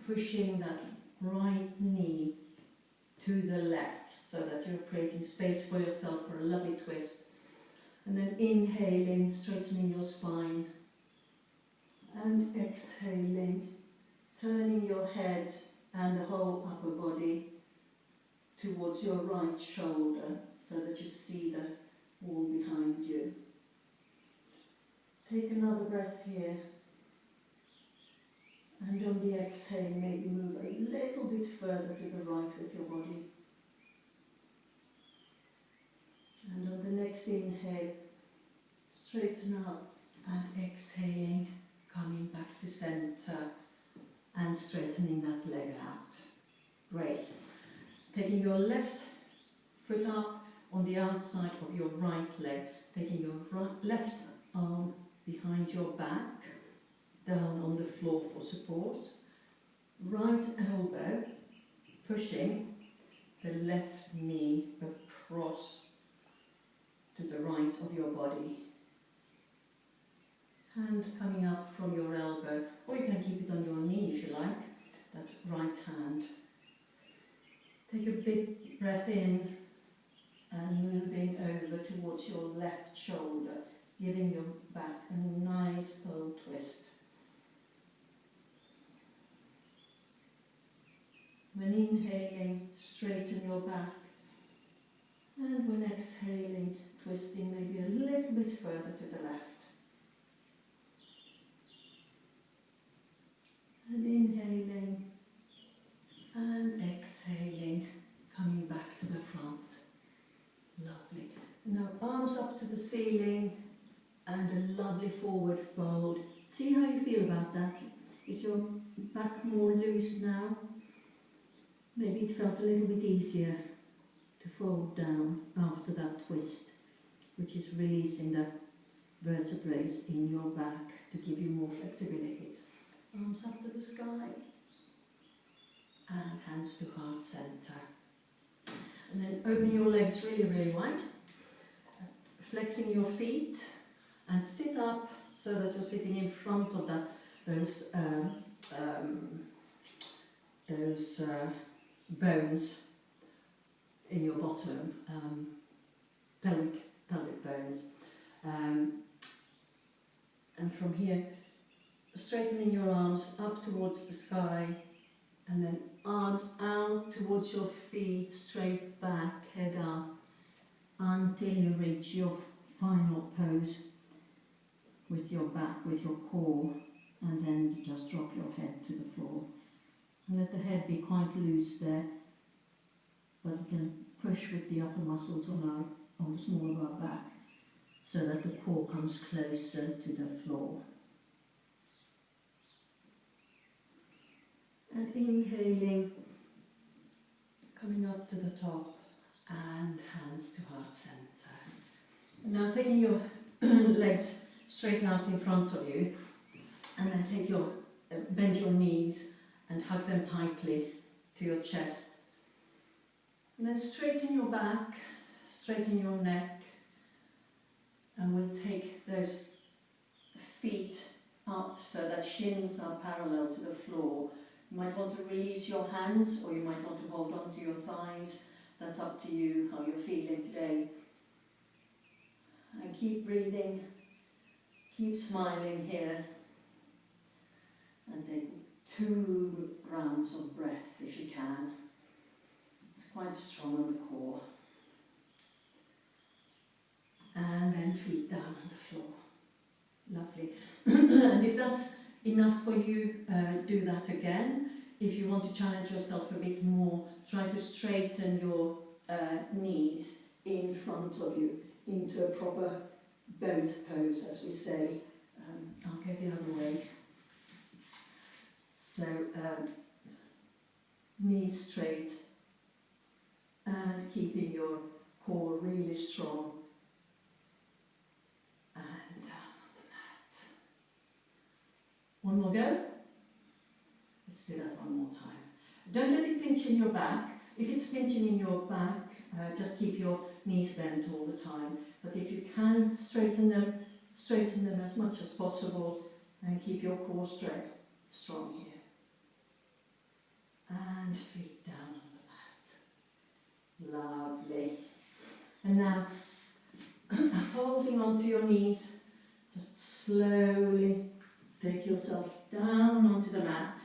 pushing that right knee to the left so that you're creating space for yourself for a lovely twist. And then inhaling, straightening your spine. And exhaling, turning your head and the whole upper body towards your right shoulder so that you see the wall behind you. Take another breath here. And on the exhale, maybe move a little bit further to the right with your body. And on the next inhale, straighten up and exhaling, coming back to center and straightening that leg out. Great. Taking your left foot up on the outside of your right leg, taking your left arm behind your back, down on the floor for support. Right elbow pushing the left knee across to the right of your body. Hand coming up from your elbow, or you can keep it on your knee if you like, that right hand. Take a big breath in and moving over towards your left shoulder, giving your back a nice old twist. When inhaling, straighten your back, and when exhaling, twisting maybe a little bit further to the left. And inhaling and exhaling, coming back to the front. Lovely. Now arms up to the ceiling and a lovely forward fold. See how you feel about that? Is your back more loose now? Maybe it felt a little bit easier to fold down after that twist, which is releasing the vertebrae in your back to give you more flexibility. Arms up to the sky and hands to heart center. And then open your legs really, really wide, flexing your feet and sit up so that you're sitting in front of those bones in your bottom, pelvic bones. And from here, straightening your arms up towards the sky, and then arms out towards your feet, straight back, head up, until you reach your final pose with your back, with your core, and then you just drop your head to the floor. And let the head be quite loose there, but you can push with the upper muscles on the small of our back so that the core comes closer to the floor. And inhaling, coming up to the top, and hands to heart center. And now taking your legs straight out in front of you, and then bend your knees and hug them tightly to your chest. And then straighten your back, straighten your neck, and we'll take those feet up so that shins are parallel to the floor. You might want to release your hands, or you might want to hold on to your thighs. That's up to you, how you're feeling today. And keep breathing, keep smiling here. And take 2 rounds of breath if you can. It's quite strong on the core. And then feet down on the floor. Lovely. And if that's enough for you, do that again. If you want to challenge yourself a bit more, try to straighten your knees in front of you into a proper boat pose, as we say. I'll go the other way. So, knees straight and keeping your core really strong. And down on the mat. One more go. Let's do that one more time. Don't let it pinch in your back. If it's pinching in your back, just keep your knees bent all the time. But if you can, straighten them as much as possible and keep your core strong here. And feet down on the mat. Lovely. And now, holding onto your knees, just slowly take yourself down onto the mat.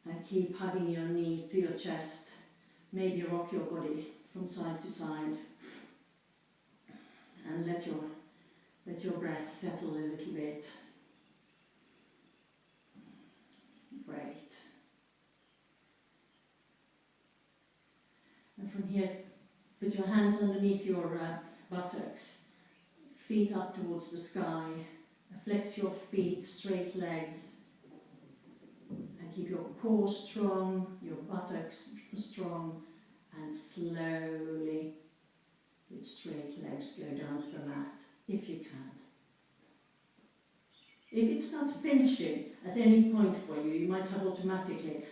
And keep hugging your knees to your chest. Maybe rock your body from side to side. And let your breath settle a little bit. Great. And from here, put your hands underneath your buttocks, feet up towards the sky. Flex your feet, straight legs. And keep your core strong, your buttocks strong, and slowly, with straight legs, go down to the mat, if you can. If it starts pinching at any point for you, you might have automatically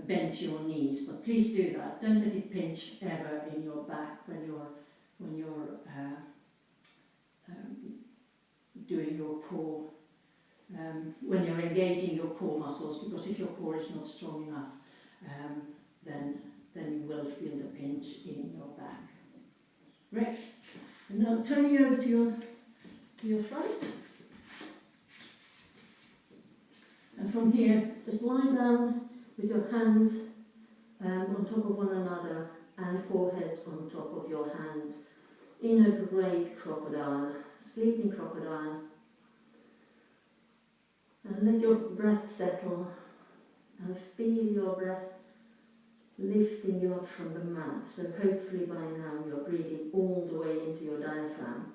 bent your knees, but please do that. Don't let it pinch ever in your back when you're doing your core, when you're engaging your core muscles, because if your core is not strong enough, then you will feel the pinch in your back. Great. And now turning over to your front. And from here, just lie down with your hands on top of one another and forehead on top of your hands in a great crocodile, sleeping crocodile. And let your breath settle and feel your breath lifting you up from the mat. So hopefully by now you're breathing all the way into your diaphragm,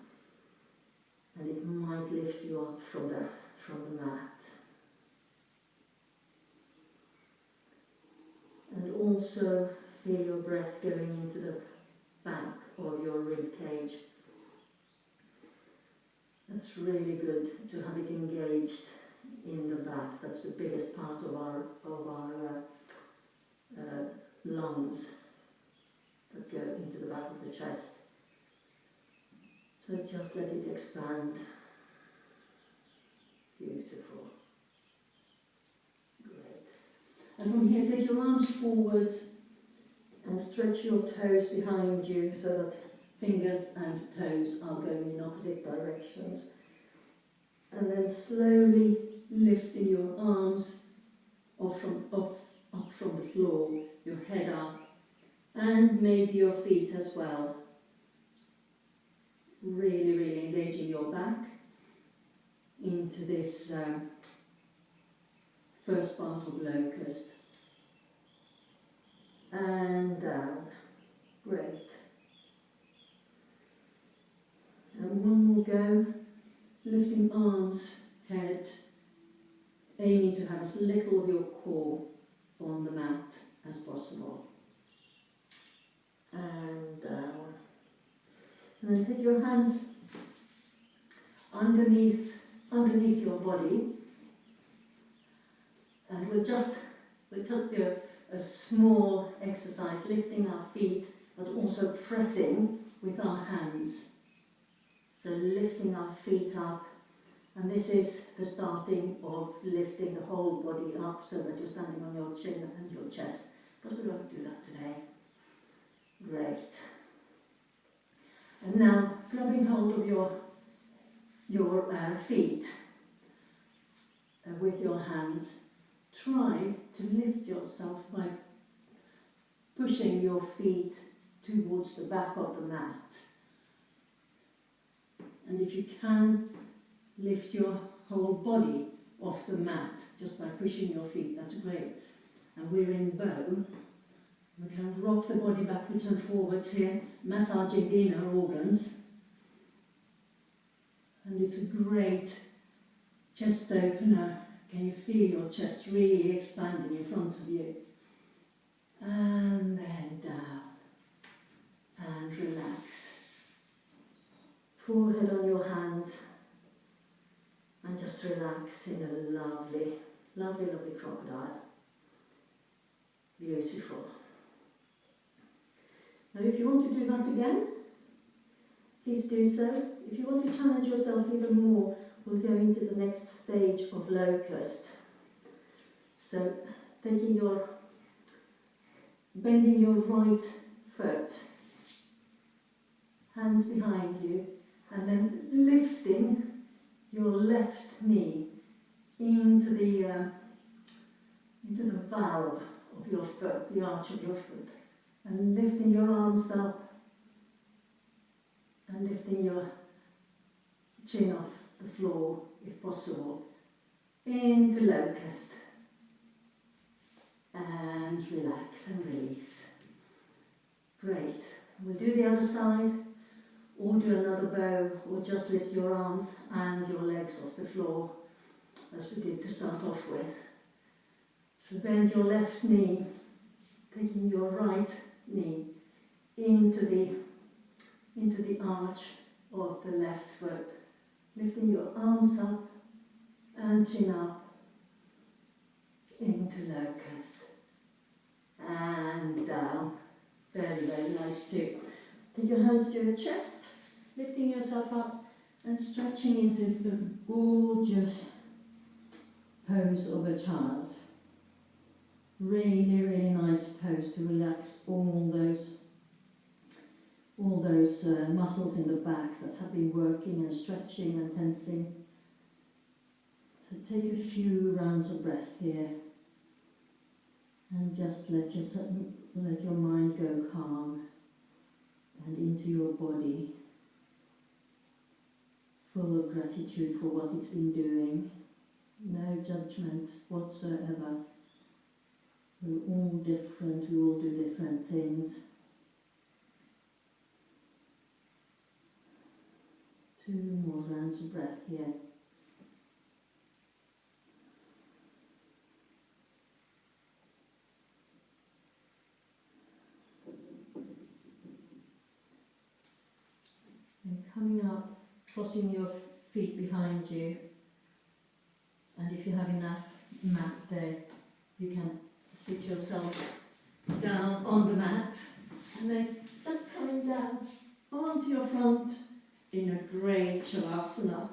and it might lift you up from the mat. And also feel your breath going into the back of your rib cage. That's really good to have it engaged in the back. That's the biggest part of our lungs that go into the back of the chest. So just let it expand. Beautiful. Great. And from here, take your arms forwards and stretch your toes behind you so that fingers and toes are going in opposite directions. And then slowly lifting your arms up from the floor, your head up, and maybe your feet as well. Really, really engaging your back into this first part of locust. And down. Great. And one more go. Lifting arms, head, aiming to have as little of your core on the mat as possible. And down. And then take your hands underneath your body, and we'll just do a small exercise, lifting our feet, but also pressing with our hands. So lifting our feet up, and this is the starting of lifting the whole body up so that you're standing on your chin and your chest. But we won't do that today. Great. And now, grabbing hold of your feet with your hands, try to lift yourself by pushing your feet towards the back of the mat. And if you can, lift your whole body off the mat just by pushing your feet. That's great. And we're in bow. We can rock the body backwards and forwards here, massaging the inner organs. And it's a great chest opener. Can you feel your chest really expanding in front of you? And then down. And relax. Forehead on your hands. And just relax in a lovely, lovely, lovely crocodile. Beautiful. Now if you want to do that again, please do so. If you want to challenge yourself even more, we'll go into the next stage of locust. So bending your right foot, hands behind you, and then lifting your left knee into the valve of your foot, the arch of your foot, and lifting your arms up and lifting your chin off the floor if possible, into locust, and relax and release. Great. We'll do the other side, or do another bow, or just lift your arms and your legs off the floor as we did to start off with. So bend your left knee, taking your right knee into the arch of the left foot, lifting your arms up and chin up into locust and down. Very, very nice too. Take your hands to your chest, lifting yourself up and stretching into the gorgeous pose of a child. Really, really nice pose to relax all those muscles in the back that have been working and stretching and tensing. So take a few rounds of breath here and just let your mind go calm and into your body, full of gratitude for what it's been doing. No judgment whatsoever. We're all different, we all do different things. 2 more rounds of breath here. And coming up, crossing your feet behind you, and if you have enough mat there, you can sit yourself down on the mat, and then just coming down onto your front in a great shavasana.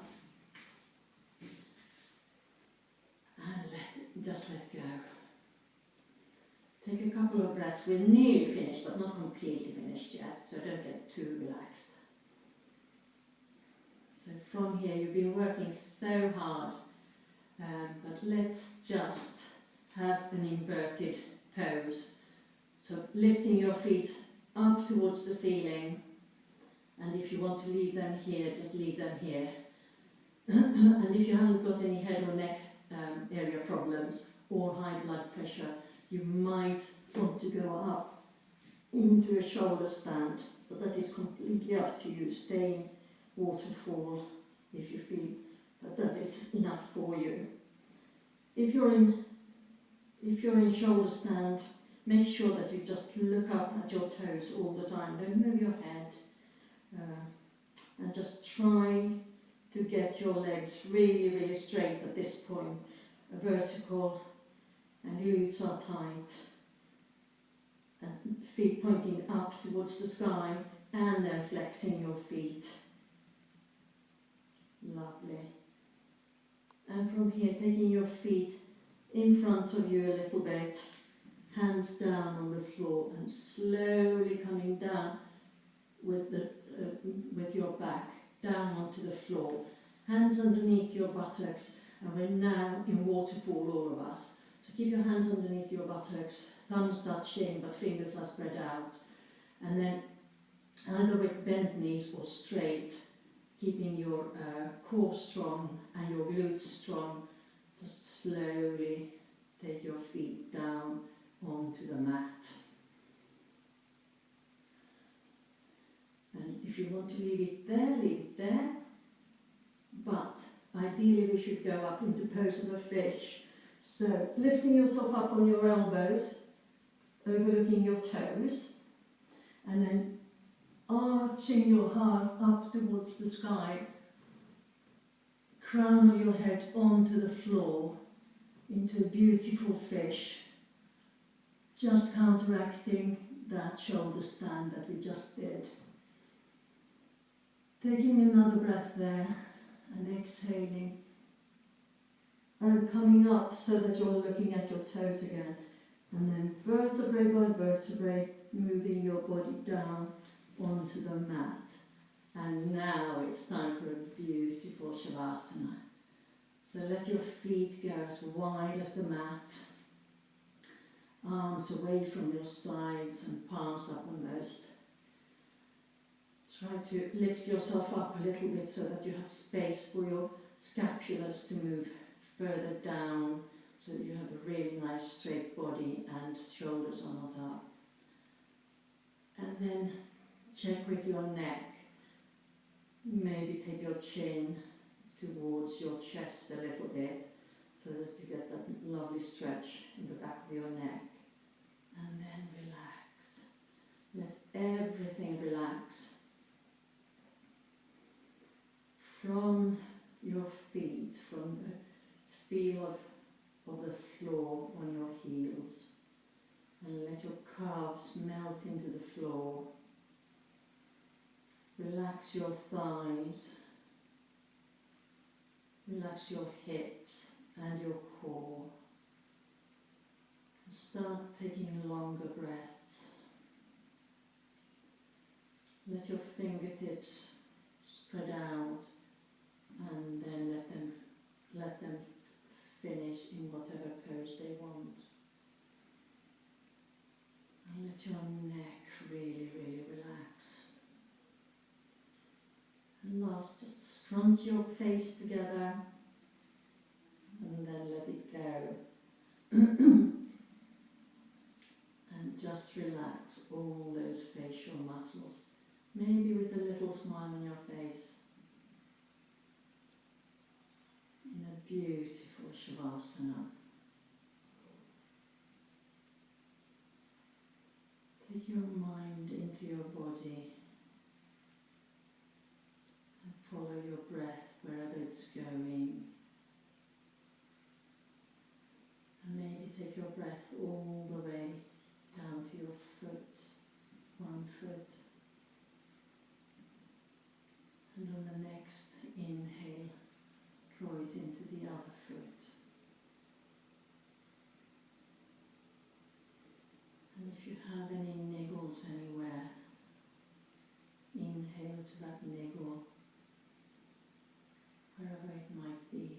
And just let go. Take a couple of breaths. We're nearly finished, but not completely finished yet, so don't get too relaxed. So from here, you've been working so hard, but let's just have an inverted pose. So lifting your feet up towards the ceiling, and if you want to leave them here, just leave them here. And if you haven't got any head or neck area problems or high blood pressure, you might want to go up into a shoulder stand, but that is completely up to you. Stay waterfall if you feel that is enough for you. If you're in shoulder stand, make sure that you just look up at your toes all the time. Don't move your head, and just try to get your legs really, really straight at this point, vertical, and glutes are tight, and feet pointing up towards the sky, and then flexing your feet. Lovely. And from here, taking your feet in front of you a little bit, hands down on the floor, and slowly coming down with your back down onto the floor. Hands underneath your buttocks, and we're now in waterfall, all of us. So keep your hands underneath your buttocks, thumbs touching, but fingers are spread out. And then either with bent knees or straight, keeping your core strong and your glutes strong. Just slowly take your feet down onto the mat. And if you want to leave it there. But ideally we should go up into pose of a fish. So lifting yourself up on your elbows, overlooking your toes, and then arching your heart up towards the sky, crown of your head onto the floor, into a beautiful fish, just counteracting that shoulder stand that we just did. Taking another breath there and exhaling and coming up so that you're looking at your toes again, and then vertebrae by vertebrae moving your body down onto the mat. And now it's time for a beautiful Shavasana. So let your feet go as wide as the mat, arms away from your sides and palms uppermost. Try to lift yourself up a little bit so that you have space for your scapulas to move further down, so that you have a really nice straight body and shoulders are not up. And then check with your neck. Maybe take your chin towards your chest a little bit so that you get that lovely stretch in the back of your neck. And then relax. Let everything relax. From your feet, from the feel of the floor on your heels. And let your calves melt into the floor. Relax your thighs. Relax your hips and your core. And start taking longer breaths. Let your fingertips spread out and then let them finish in whatever pose they want. And let your neck really, really relax. And last, just scrunch your face together and then let it go. And just relax all those facial muscles, maybe with a little smile on your face. In a beautiful Shavasana. Take your mind into your body and follow your breath wherever it's going. And maybe take your breath all the way down to your foot, one foot. And on the next inhale, draw it into the other foot. And if you have any niggles anywhere, inhale to that niggle, wherever it might be.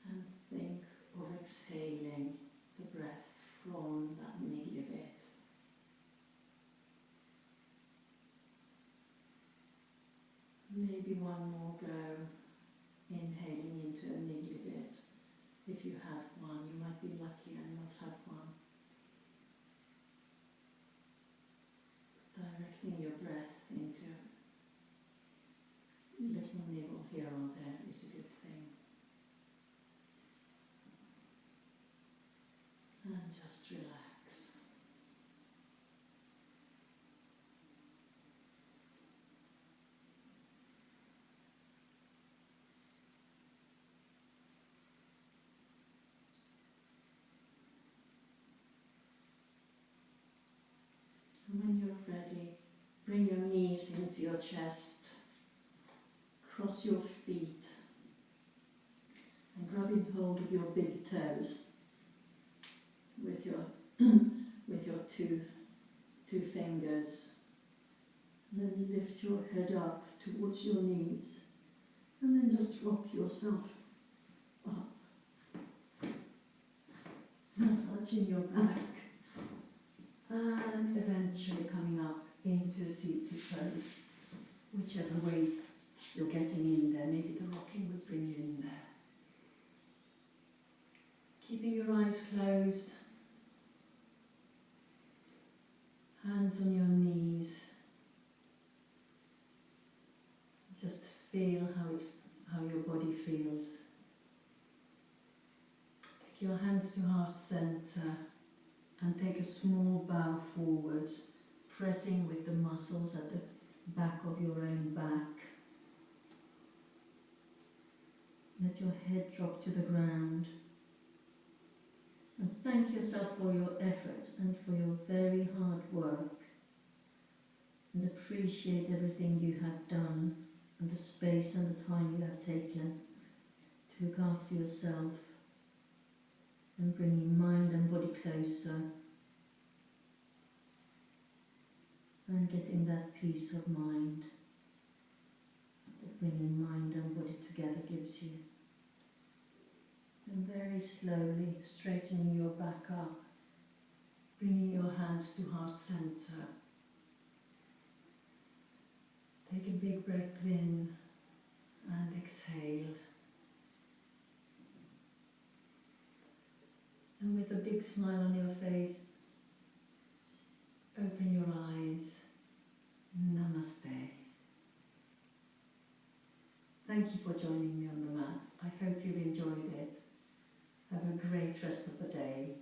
And think of exhaling the breath from that niggly bit. Maybe one more go, inhaling into a niggly bit. If you have one, you might be lucky and not have one. Directing your breath into a little nibble here or there is a good thing. And just relax. And when you're ready, bring your knees into your chest, cross your feet, and grabbing hold of your big toes with your two fingers. And then lift your head up towards your knees, and then just rock yourself up, massaging your back. And eventually coming up into a seated pose, whichever way you're getting in there. Maybe the rocking will bring you in there. Keeping your eyes closed, hands on your knees. Just feel how your body feels. Take your hands to heart center. And take a small bow forwards, pressing with the muscles at the back of your own back. Let your head drop to the ground. And thank yourself for your effort and for your very hard work, and appreciate everything you have done and the space and the time you have taken to look after yourself and bringing mind and body closer and getting that peace of mind that bringing mind and body together gives you. And very slowly straightening your back up, bringing your hands to heart center. Take a big breath in and exhale. And with a big smile on your face, open your eyes. Namaste. Thank you for joining me on the mat. I hope you've enjoyed it. Have a great rest of the day.